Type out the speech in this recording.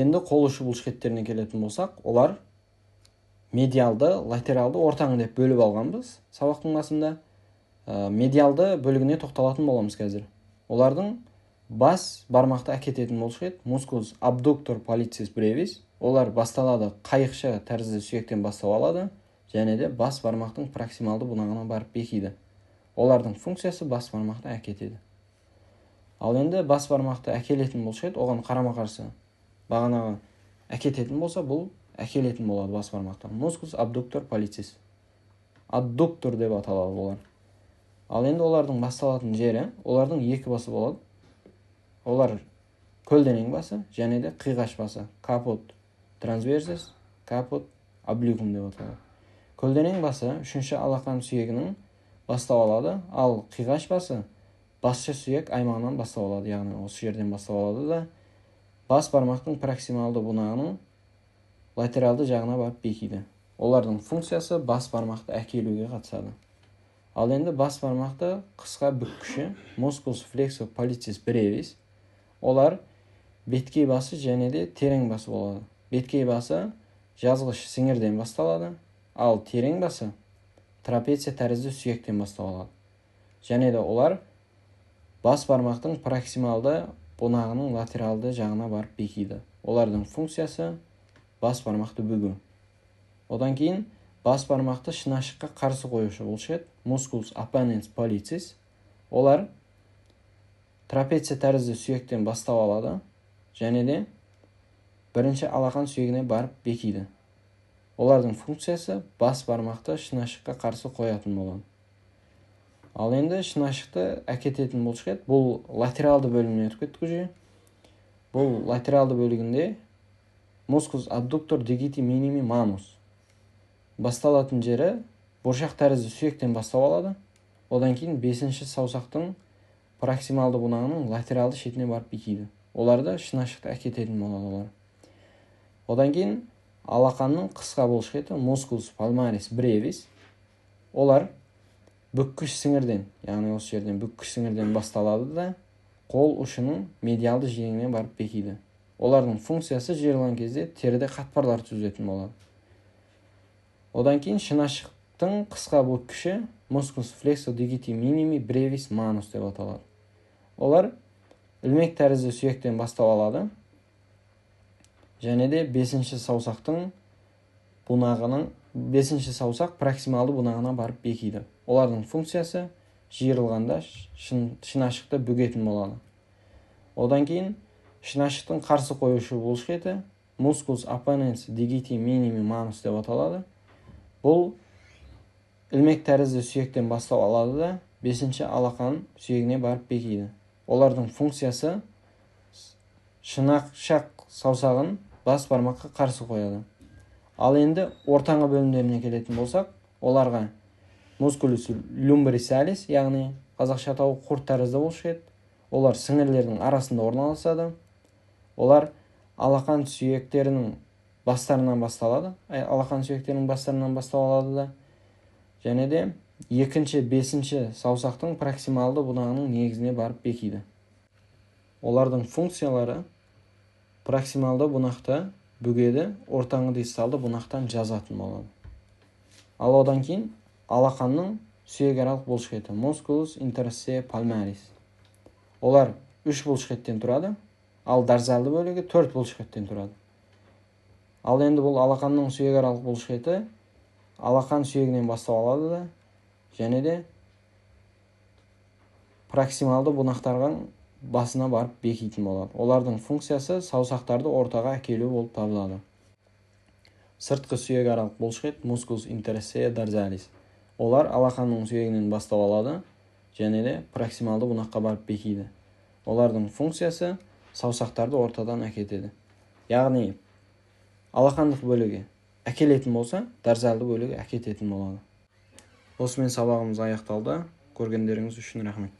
Енді қол ұшы бұлшықеттеріне келетін болсақ, олар медиалды, латералды, ортаңғы деп бөліп алғанбыз сабақтың басында. Медиалды бөлігіне тоқталатын боламыз қазір. Олардың бас бармақты әкететін бұлшықет мускулус абдуктор поллицис бревис. Олар басталады қайықша тәрізді сүйектен бастау алады, және де бас бармақтың проксималды бунағына барып бекиді. Олардың функциясы бас бармақты әкетеді. Ал енді бас бармақты әкелетін бұлшықет оған қарама-қарсы бағанағы әкететін болса, бұл әкелетін болады бас бармақтан. Мускулус абдуктор поллицис. Аддуктор деп аталады олар. Ал енді олардың басталатын жері, олардың екі басы болады. Олар көлденең басы және де қиғаш басы. Капут трансверсис, капут обликум деп аталады. Көлденең басы үшінші алақан сүйегінің бастау алады, ал қиғаш басы басшы сүйек аймағынан бастау алады, яғни осы жерден бастау алады да бас бармақтың проксималды бунағының латералды жағына барып бекиді. Олардың функциясы бас бармақты әкелуге қатысады. Ал енді бас бармақты қысқа бүккіші мускулус флексо поллицис бревис. Олар беткей басы және де терең басы болады. Беткей басы жазғыш сіңірден басталады, ал терең басы трапеция тәрізді сүйектен бастау алады. Және де олар бас бармақтың проксималды бунағының латералды жағына барып бекиді. Олардың функциясы бас бармақты бүгу. Одан кейін бас бармақты шынашыққа қарсы қоюшы бұлшықет мускулус аппоненс поллицис. Олар трапеция тәрізді сүйектен бастау алады, және де бірінші алақан сүйегіне барып бекиді. Олардың функциясы бас бармақты шынашыққа қарсы қоятын болады. Ал енді шынашықты әкететін бұлшықет бұл латералды бөлігіне өтіп кеттік уже. Бұл латералды бөлігінде мускулус абдуктор дигити миними манус. Басталатын жері бұршақ тәрізді сүйектен бастау алады. Одан кейін 5-ші саусақтың проксималды бунағының латералды шетіне барып бекиді. Оларды шынашықты әкететін болады олар. Одан кейін алақанның қысқа бұлшықеті мускулус пальмарис бревис. Олар бүккіш сіңірден, яғни осы жерден бүккіш сіңірден басталады да қол ұшының медиалды жиегіне барып бекиді. Олардың функциясы жиырылған кезде теріде қатпарлар түзетін болады. Одан кейін шынашықтың қысқа бүккіші мускулус флексо дигити миними бревис манус деп аталады. Олар ілмек тәрізді сүйектен бастау алады, және де 5-ші саусақтың бунағының 5-ші саусақ проксималды бунағына барып бекиді. Олардың функциясы жиырылғанда шынашықты бүгетін болады. Одан кейін шынашықтың қарсы қоюшы бұлшықеті мускулус аппоненс дигити миними манус деп аталады. Бұл ілмек тәрізді сүйектен бастау алады да 5-ші алақан сүйегіне барып бекиді. Олардың функциясы шынашақ саусағын бас бармаққа қарсы қояды. Ал енді ортаңғы бөлімдеріне келетін болсақ, оларға мускулус люмбрисалис, яғни қазақша атауы құрт тәрізді бұлшықет. Олар сіңірлердің арасында орналасады. Олар алақан сүйектерінің бастарынан басталады. Алақан сүйектерінің бастарынан бастау алады да. Және де 2-ші, 5-ші саусақтың проксималды бунағының негізіне барып бекиді. Олардың функциялары проксималды бунақты бүгеді, ортаңғы дисталды бунақтан жазатын болады. Ал одан кейін алақанның сүйекаралық бұлшықеті мускулус интерсе пальмарис. Олар 3 бұлшықеттен тұрады, ал дорзалды бөлігі 4 бұлшықеттен тұрады. Ал енді бұл алақанның сүйекаралық бұлшықеті алақан сүйегінен бастау алады да, және де проксималды бунақтарға басына барып бекитін болады. Олардың функциясы саусақтарды ортаға әкелу болып табылады. Сыртқы сүйекаралық бұлшықет мускулус интерсе дорзалис. Олар алақанның сүйегінен бастау алады, және де проксималды бунаққа барып бекиді. Олардың функциясы саусақтарды ортадан әкетеді. Яғни алақандық бөлігі әкелетін болса, дорзалды бөлігі әкететін болады. Осымен сабағымыз аяқталды. Көргендеріңіз үшін рахмет.